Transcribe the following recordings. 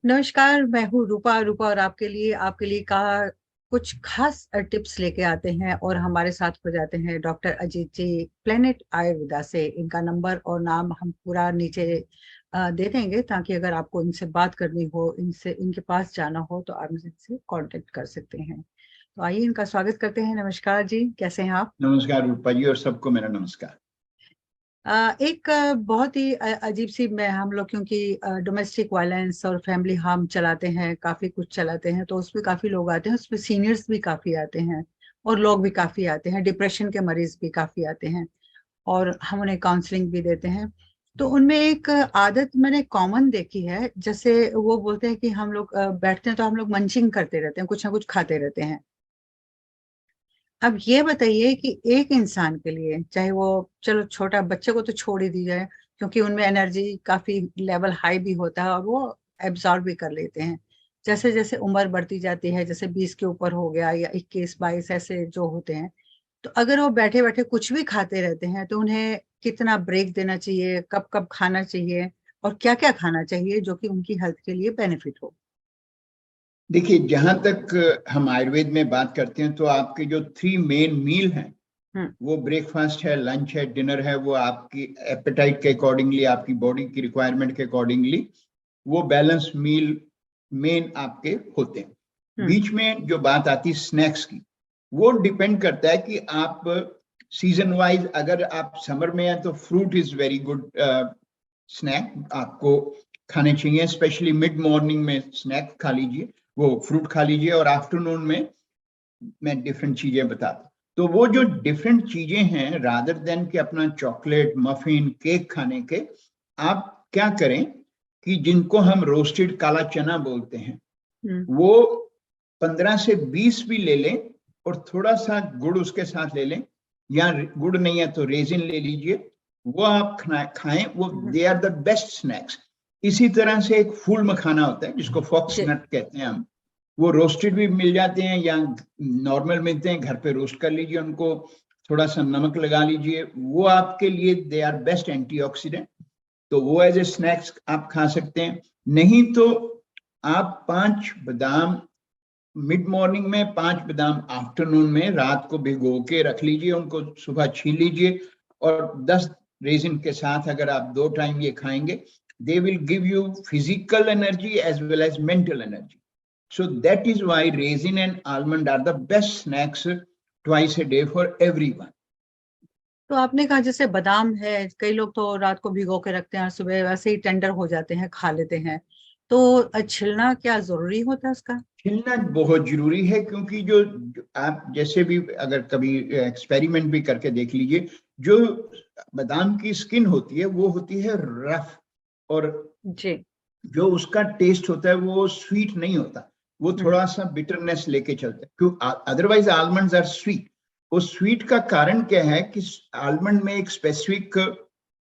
नमस्कार, मैं हूँ रूपा रूपा और आपके लिए कहा कुछ खास टिप्स लेके आते हैं और हमारे साथ हो जाते हैं डॉक्टर अजीत जी प्लेनेट आयुर्वेदा से। इनका नंबर और नाम हम पूरा नीचे दे देंगे ताकि अगर आपको इनसे बात करनी हो, इनसे इनके पास जाना हो तो आप इनसे कांटेक्ट कर सकते हैं। तो आइए इनका स्वागत करते हैं। नमस्कार जी, कैसे हैं आप? नमस्कार रूपा जी और सबको मेरा नमस्कार। एक बहुत ही अजीब सी मैं हम लोग क्योंकि डोमेस्टिक वायलेंस और फैमिली हार्म चलाते हैं, काफी कुछ चलाते हैं, तो उसमें काफी लोग आते हैं, उसमें सीनियर्स भी काफी आते हैं और लोग भी काफी आते हैं, डिप्रेशन के मरीज भी काफी आते हैं और हम उन्हें काउंसलिंग भी देते हैं। तो उनमें एक आदत मैंने कॉमन देखी है, जैसे वो बोलते हैं कि हम लोग बैठते हैं तो हम लोग मंचिंग करते रहते हैं, कुछ ना कुछ खाते रहते हैं। अब ये बताइए कि एक इंसान के लिए, चाहे वो, चलो छोटा बच्चे को तो छोड़ ही दी जाए क्योंकि उनमें एनर्जी काफी लेवल हाई भी होता है और वो एब्जॉर्ब भी कर लेते हैं। जैसे जैसे उम्र बढ़ती जाती है, जैसे 20 के ऊपर हो गया या 21 22 ऐसे जो होते हैं, तो अगर वो बैठे बैठे कुछ भी खाते रहते हैं तो उन्हें कितना ब्रेक देना चाहिए, कब कब खाना चाहिए और क्या क्या खाना चाहिए जो कि उनकी हेल्थ के लिए बेनिफिट हो? देखिए, जहां तक हम आयुर्वेद में बात करते हैं तो आपके जो 3 मेन मील हैं, हम्म। वो ब्रेकफास्ट है, लंच है, डिनर है, वो आपकी एपेटाइट के अकॉर्डिंगली, आपकी बॉडी की रिक्वायरमेंट के अकॉर्डिंगली वो बैलेंस मील मेन आपके होते हैं। हम्म। बीच में जो बात आती है स्नैक्स की, वो डिपेंड करता है कि आप सीजन वाइज, अगर आप समर में हैं तो fruit is very good snack आपको खाने चाहिए। स्पेशली मिड मॉर्निंग में स्नैक खा लीजिए, वो फ्रूट खा लीजिए, और आफ्टरनून में मैं डिफरेंट चीजें बताता हूँ। तो वो जो डिफरेंट चीजें हैं, रादर देन कि अपना चॉकलेट मफिन केक खाने के, आप क्या करें कि जिनको हम रोस्टेड काला चना बोलते हैं, हम्म। वो 15 से 20 भी ले लें और थोड़ा सा गुड़ उसके साथ ले लें, या गुड़ नहीं है तो रेजिन ले लीजिए, वो आप खाएं। वो hmm. They are the best snacks. इसी तरह से एक फूल मखाना होता है जिसको फॉक्स जी। नट कहते हैं हम, वो रोस्टेड भी मिल जाते हैं या नॉर्मल मिलते हैं, घर पे रोस्ट कर लीजिए उनको, थोड़ा सा नमक लगा लीजिए, वो आपके लिए दे आर बेस्ट एंटीऑक्सीडेंट। तो वो एज ए स्नैक्स आप खा सकते हैं। नहीं तो आप 5 बादाम मिड मॉर्निंग में, 5 बादाम आफ्टरनून में, रात को भिगो के रख लीजिए, उनको सुबह छील लीजिए, और 10 रेजिन के साथ अगर आप 2 टाइम ये खाएंगे, they will give you physical energy as well as mental energy. So that is why raisin and almond are the best snacks twice a day for everyone. तो आपने कहा जैसे बादाम है, कई लोग तो रात को भिगो के रखते हैं और सुबह वैसे ही टेंडर हो जाते हैं, खा लेते हैं, तो छिलना क्या जरूरी होता है उसका? छीलना बहुत जरूरी है, क्योंकि जो आप जैसे भी अगर कभी एक्सपेरिमेंट भी करके देख लीजिए, जो बादाम की स्किन होती है वो होती है रफ, और जी। जो उसका टेस्ट होता है वो स्वीट नहीं होता, वो हम्म। थोड़ा सा बिटरनेस लेके चलता है। क्यों? Otherwise almonds are sweet. वो स्वीट का कारण क्या है कि आलमंड में एक स्पेसिफिक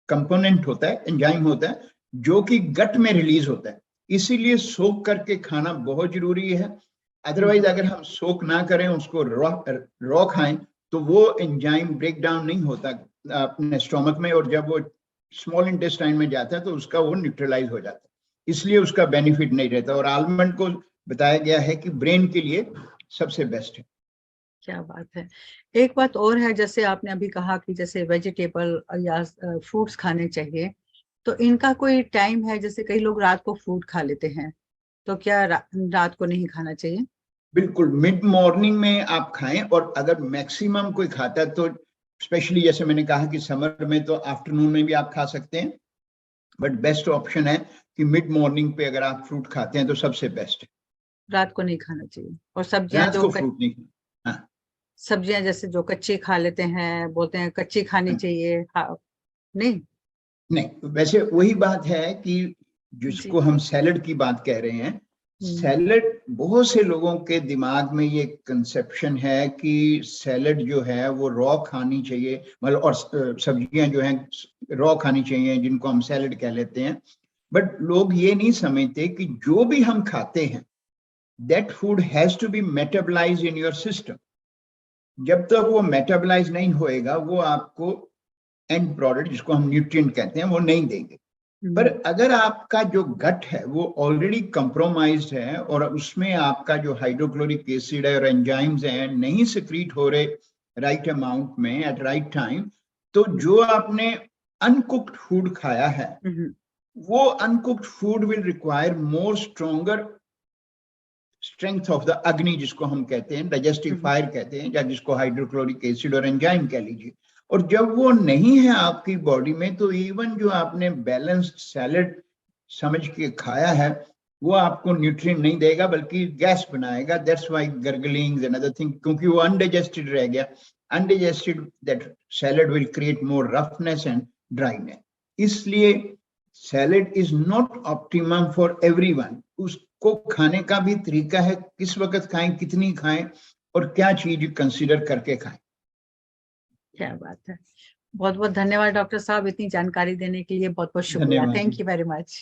कंपोनेंट होता है, एंजाइम होता है, जो कि गट में रिलीज होता है। इसीलिए सोक करके खाना बहुत जरूरी है। अदरवाइज हम्म। अगर हम सोक ना करें, उसको रॉ रॉ खाएं, तो वो एंजाइम ब्रेक डाउन नहीं होता अपने स्टोमक में, और जब वो स्मॉल इंटेस्टाइन में जाता है तो उसका वो न्यूट्रलाइज हो जाता है, इसलिए उसका बेनिफिट नहीं रहता। और आलमंड को बताया गया है कि ब्रेन के लिए सबसे बेस्ट है। क्या बात है। एक बात और है, जैसे आपने अभी कहा कि जैसे वेजिटेबल या फ्रूट्स खाने चाहिए, तो इनका कोई टाइम है? जैसे कई लोग रात को फ्रूट खा लेते हैं, तो क्या रात को नहीं खाना चाहिए? बिल्कुल मिड मॉर्निंग में आप खाएं, और अगर मैक्सिमम कोई खाता है तो स्पेशली जैसे मैंने कहा कि समर में तो आफ्टरनून में भी आप खा सकते हैं, बट बेस्ट ऑप्शन है कि मिड मॉर्निंग पे अगर आप फ्रूट खाते हैं तो सबसे बेस्ट है। रात को नहीं खाना चाहिए। और सब्जियां रात जो को फ्रूट नहीं खाना। हाँ। सब्जियां जैसे जो कच्ची खा लेते हैं, बोलते हैं कच्ची खानी हाँ। चाहिए, नहीं? नहीं, वैसे वही बात है कि जी। जिसको हम सैलड की बात कह रहे हैं, हम्म। सैलड, बहुत से लोगों के दिमाग में ये कंसेप्शन है कि सैलड जो है वो रॉ खानी चाहिए, मतलब, और सब्जियां जो हैं रॉ खानी चाहिए, जिनको हम सैलड कह लेते हैं। बट लोग ये नहीं समझते कि जो भी हम खाते हैं, that food has to be metabolise in your system. जब तक वो मेटाबलाइज नहीं होएगा, वो आपको एंड प्रोडक्ट, जिसको हम न्यूट्रिएंट कहते हैं, वो नहीं देंगे। पर अगर आपका जो गट है वो ऑलरेडी कंप्रोमाइज्ड है और उसमें आपका जो हाइड्रोक्लोरिक एसिड है और एंजाइम्स हैं नहीं सिक्रीट हो रहे राइट अमाउंट में एट राइट टाइम, तो जो आपने अनकुक्ड फूड खाया है वो uncooked food will require more stronger strength of the अग्नि, जिसको हम कहते हैं डाइजेस्टिव फायर कहते हैं, या जिसको हाइड्रोक्लोरिक एसिड और एंजाइम कह लीजिए। और जब वो नहीं है आपकी बॉडी में, तो इवन जो आपने बैलेंस्ड सैलेड समझ के खाया है वो आपको न्यूट्रिएंट नहीं देगा बल्कि गैस बनाएगा। That's why gurglings and other thing, क्योंकि वो अनडाइजेस्टेड रह गया। Undigested that salad will create more roughness and dryness. इसलिए salad is not optimum for everyone. उसको खाने का भी तरीका है, किस वक्त खाएं, कितनी खाएं और क्या चीज कंसीडर करके खाएं। क्या बात है। बहुत बहुत धन्यवाद डॉक्टर साहब, इतनी जानकारी देने के लिए बहुत बहुत शुक्रिया। Thank you very much.